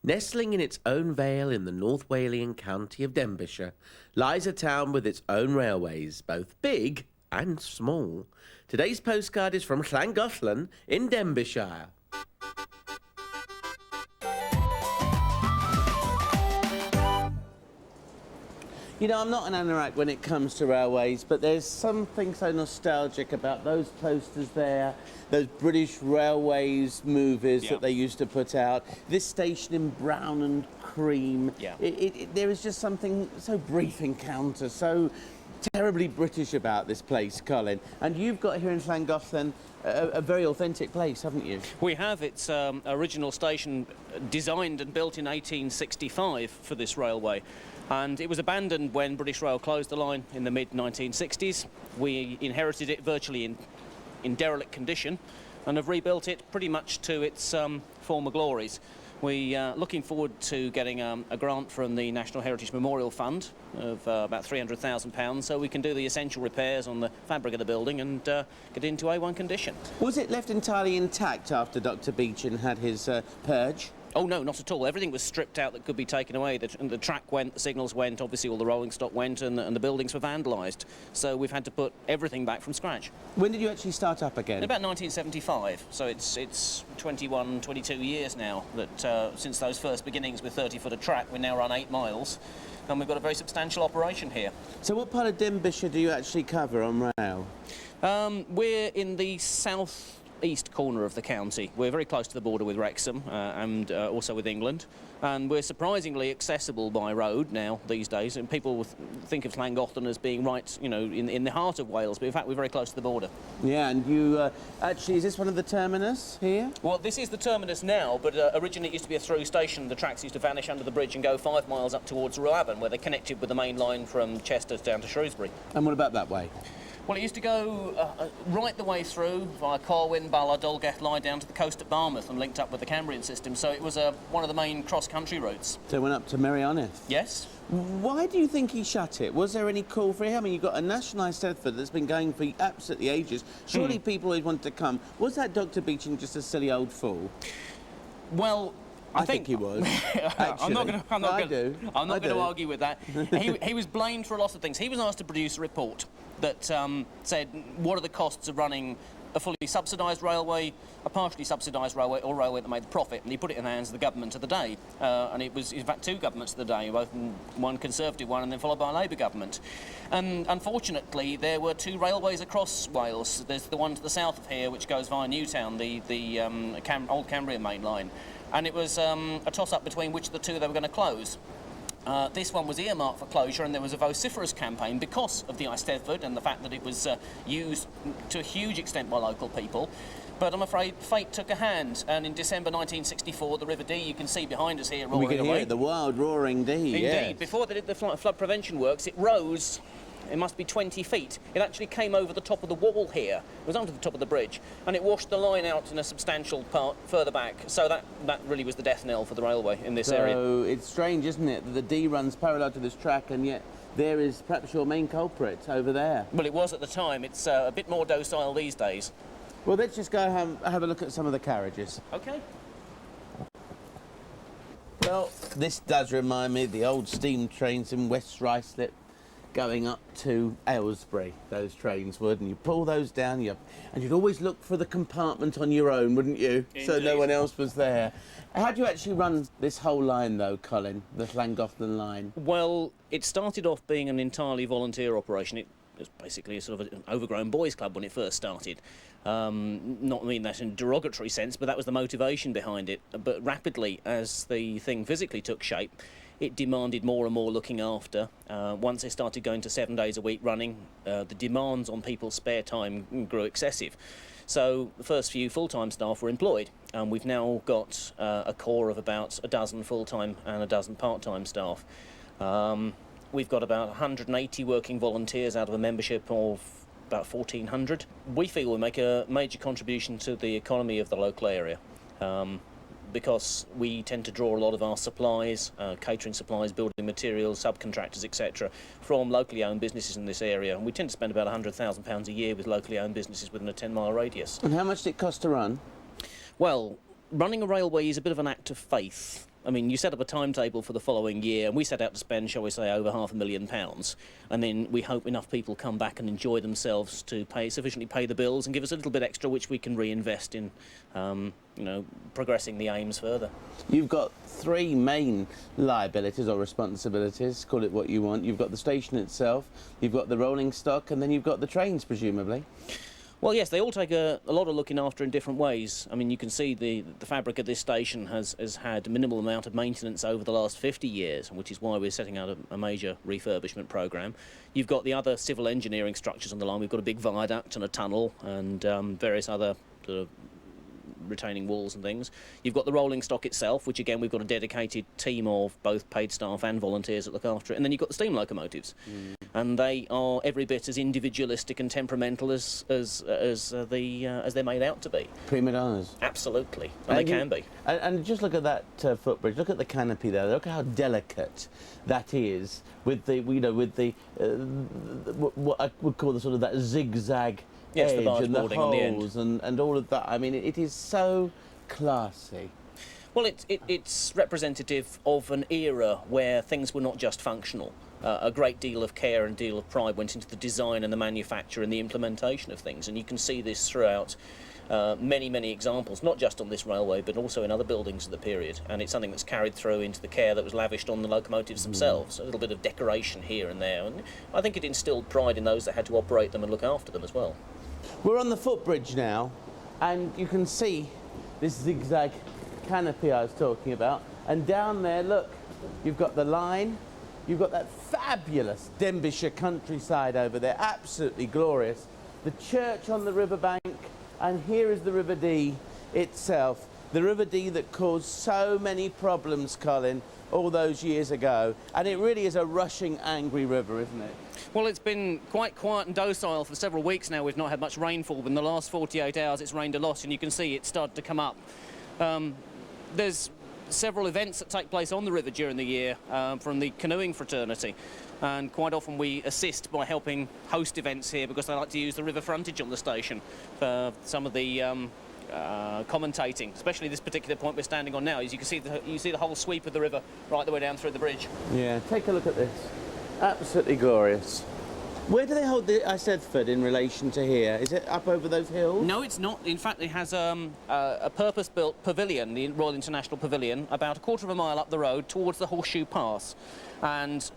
Nestling in its own vale in the North Walian county of Denbighshire lies a town with its own railways, both big and small. Today's postcard is from Llangollen in Denbighshire. You know, I'm not an anorak when it comes to railways, but there's something so nostalgic about those posters there, those British Railways movies that they used to put out, this station in brown and cream. There is just something so brief encounter, so terribly British about this place, Colin. And you've got here in Llangollen a very authentic place, haven't you? We have. Its original station designed and built in 1865 for this railway. And it was abandoned when British Rail closed the line in the mid-1960s. We inherited it virtually in derelict condition and have rebuilt it pretty much to its former glories. We are looking forward to getting a grant from the National Heritage Memorial Fund of about £300,000 so we can do the essential repairs on the fabric of the building and get it into A1 condition. Was it left entirely intact after Dr. Beechin had his purge? Oh, no, not at all. Everything was stripped out that could be taken away. The track went, the signals went, obviously all the rolling stock went, and the buildings were vandalised. So we've had to put everything back from scratch. When did you actually start up again? In about 1975. So it's 21, 22 years now that since those first beginnings with 30-foot of track, we now run 8 miles. And we've got a very substantial operation here. So what part of Denbighshire do you actually cover on rail? We're in the south-east corner of the county. We're very close to the border with Wrexham and also with England, and we're surprisingly accessible by road now these days, and people think of Llangollen as being right, you know, in the heart of Wales, but in fact we're very close to the border. Yeah, and you actually, is this one of the terminus here? Well, this is the terminus now, but originally it used to be a through station. The tracks used to vanish under the bridge and go 5 miles up towards Llangollen, where they connected with the main line from Chester down to Shrewsbury. And what about that way? Well, it used to go right the way through via Corwin, Bala, Dolgeth line down to the coast at Barmouth and linked up with the Cambrian system, so it was one of the main cross-country routes. So it went up to Merioneth? Yes. Why do you think he shut it? Was there any call for him? I mean, you've got a nationalised Eisteddfod that's been going for absolutely ages. Surely people always wanted to come. Was that Dr. Beechin just a silly old fool? Well, I think he was. I'm not going to argue with that. He was blamed for a lot of things. He was asked to produce a report that said what are the costs of running a fully subsidised railway, a partially subsidised railway, or a railway that made the profit, and he put it in the hands of the government of the day. And it was, in fact, 2 governments of the day, both one Conservative one and then followed by a Labour government. And unfortunately, there were 2 railways across Wales. There's the one to the south of here, which goes via Newtown, the old Cambrian main line. And it was a toss-up between which of the 2 they were going to close. This one was earmarked for closure, and there was a vociferous campaign because of the Eisteddfod and the fact that it was used to a huge extent by local people. But I'm afraid fate took a hand, and in December 1964, the River Dee, you can see behind us here, roaring away. We can hear the wild roaring Dee, Indeed. Yes. Before they did the flood prevention works, it rose. It must be 20 feet. It actually came over the top of the wall here. It was onto the top of the bridge, and it washed the line out in a substantial part further back. So that really was the death knell for the railway in this area. So it's strange, isn't it, that the Dee runs parallel to this track, and yet there is perhaps your main culprit over there. Well, it was at the time. It's a bit more docile these days. Well, let's just go have a look at some of the carriages. OK. Well, this does remind me of the old steam trains in West Ruislip going up to Aylesbury, those trains would, and you pull those down, and you'd always look for the compartment on your own, wouldn't you? Indeed. So no one else was there. How do you actually run this whole line, though, Colin, the Llangollen line? Well, it started off being an entirely volunteer operation. It was basically a sort of an overgrown boys' club when it first started. Not mean that in a derogatory sense, but that was the motivation behind it. But rapidly, as the thing physically took shape, it demanded more and more looking after. Once they started going to 7 days a week running, the demands on people's spare time grew excessive. So the first few full-time staff were employed, and we've now got a core of about a dozen full-time and a dozen part-time staff. We've got about 180 working volunteers out of a membership of about 1,400. We feel we make a major contribution to the economy of the local area. Because we tend to draw a lot of our supplies, catering supplies, building materials, subcontractors, etc., from locally owned businesses in this area. And we tend to spend about £100,000 a year with locally owned businesses within a 10-mile radius. And how much did it cost to run? Well, running a railway is a bit of an act of faith. I mean, you set up a timetable for the following year, and we set out to spend, shall we say, over £500,000, and then we hope enough people come back and enjoy themselves to sufficiently pay the bills and give us a little bit extra, which we can reinvest in, you know, progressing the aims further. You've got three main liabilities or responsibilities, call it what you want. You've got the station itself, you've got the rolling stock, and then you've got the trains, presumably. Well, yes, they all take a lot of looking after in different ways. I mean, you can see the fabric of this station has had a minimal amount of maintenance over the last 50 years, which is why we're setting out a major refurbishment programme. You've got the other civil engineering structures on the line. We've got a big viaduct and a tunnel and various other sort of retaining walls and things. You've got the rolling stock itself, which again we've got a dedicated team of both paid staff and volunteers that look after it, and then you've got the steam locomotives, and they are every bit as individualistic and temperamental as they're made out to be. Prima donnas. Absolutely, and they can be. And just look at that footbridge. Look at the canopy there. Look how delicate that is, with the what I would call the sort of that zigzag. Yes, edge the barge and the boarding on the end. holes and all of that. I mean, it is so classy. Well, it's representative of an era where things were not just functional. A great deal of care and deal of pride went into the design and the manufacture and the implementation of things, and you can see this throughout many, many examples, not just on this railway, but also in other buildings of the period. And it's something that's carried through into the care that was lavished on the locomotives themselves. A little bit of decoration here and there, and I think it instilled pride in those that had to operate them and look after them as well. We're on the footbridge now, and you can see this zigzag canopy I was talking about. And down there, look, you've got the line, you've got that fabulous Denbighshire countryside over there, absolutely glorious. The church on the riverbank, and here is the River Dee itself. The River Dee that caused so many problems, Colin, all those years ago. And it really is a rushing, angry river, isn't it? Well, it's been quite quiet and docile for several weeks now. We've not had much rainfall, but in the last 48 hours it's rained a lot, and you can see it's started to come up. There's several events that take place on the river during the year from the canoeing fraternity, and quite often we assist by helping host events here because they like to use the river frontage on the station for some of the commentating, especially this particular point we're standing on now. As you can see, you see the whole sweep of the river right the way down through the bridge. Yeah, take a look at this. Absolutely glorious. Where do they hold the Eisteddfod in relation to here? Is it up over those hills? No, it's not. In fact, it has a purpose-built pavilion, the Royal International Pavilion, about a quarter of a mile up the road towards the Horseshoe Pass. And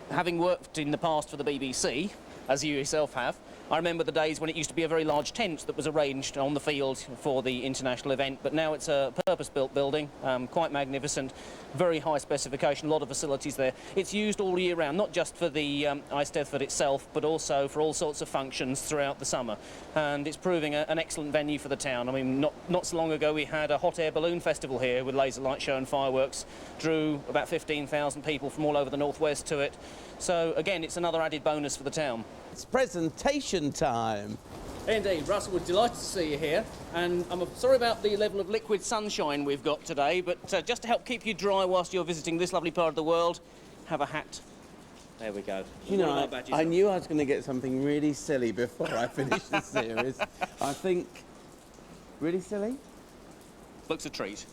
having worked in the past for the BBC, as you yourself have, I remember the days when it used to be a very large tent that was arranged on the field for the international event, but now it's a purpose-built building, quite magnificent, very high specification, a lot of facilities there. It's used all year round, not just for the Eisteddfod itself, but also for all sorts of functions throughout the summer. And it's proving an excellent venue for the town. I mean, not so long ago we had a hot air balloon festival here with laser light show and fireworks, drew about 15,000 people from all over the northwest to it. So again, it's another added bonus for the town. It's presentation time. Indeed, Russell, we're delighted to see you here, and I'm sorry about the level of liquid sunshine we've got today, but just to help keep you dry whilst you're visiting this lovely part of the world, have a hat. There we go. You know, I knew I was going to get something really silly before I finished the series. I think... Really silly? Looks a treat.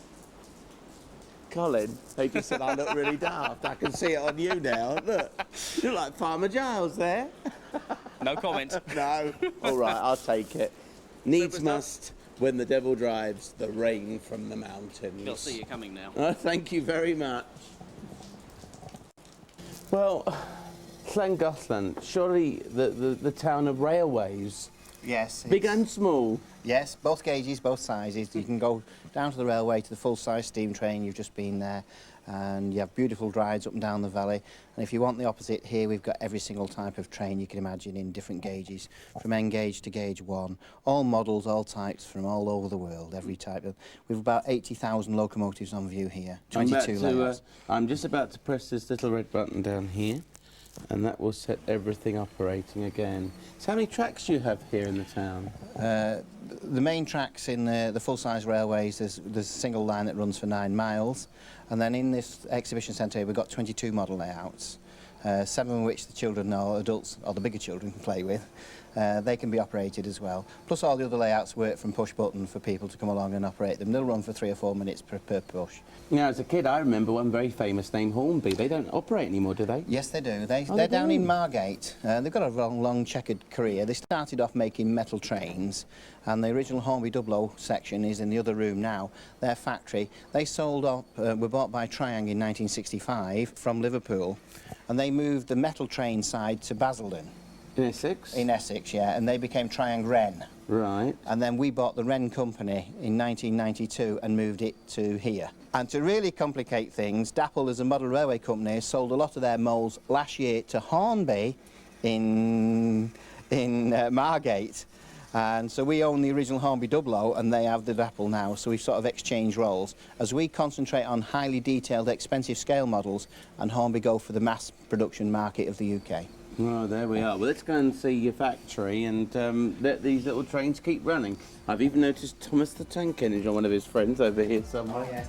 Colin, they just said I look really daft. I can see it on you now. Look, you look like Farmer Giles there. No comment. No. All right, I'll take it. Needs must, when the devil drives the rain from the mountains. They'll see you coming now. Oh, thank you very much. Well, Llangollen, surely the town of railways. Yes. Big and small. Yes, both gauges, both sizes. You can go down to the railway to the full-size steam train. You've just been there, and you have beautiful rides up and down the valley. And if you want the opposite, here we've got every single type of train you can imagine in different gauges, from N gauge to gauge 1. All models, all types from all over the world, every type of... We've about 80,000 locomotives on view here, 22 layers. I'm just about to press this little red button down here, and that will set everything operating again. So how many tracks do you have here in the town? The main tracks in the full-size railways, there's a single line that runs for 9 miles, and then in this exhibition centre here we've got 22 model layouts, 7 of which the children or adults or the bigger children can play with, they can be operated as well. Plus all the other layouts work from push button for people to come along and operate them. They'll run for 3 or 4 minutes per push. Now, as a kid, I remember one very famous named Hornby. They don't operate anymore, do they? Yes, they do. They're down in Margate. They've got a long checkered career. They started off making metal trains, and the original Hornby 00 section is in the other room now. Their factory. They sold up, were bought by Triang in 1965 from Liverpool, and they moved the metal train side to Basildon. In Essex? In Essex, yeah, and they became Triang Wren. Right. And then we bought the Wren company in 1992 and moved it to here. And to really complicate things, Dapple, as a model railway company, sold a lot of their moulds last year to Hornby in Margate. And so we own the original Hornby 00 and they have the Dapple now, so we've sort of exchanged roles. As we concentrate on highly detailed, expensive scale models, and Hornby go for the mass production market of the UK. Oh, there we are. Well, let's go and see your factory and let these little trains keep running. I've even noticed Thomas the Tank Engine, one of his friends over here somewhere. Oh, yes.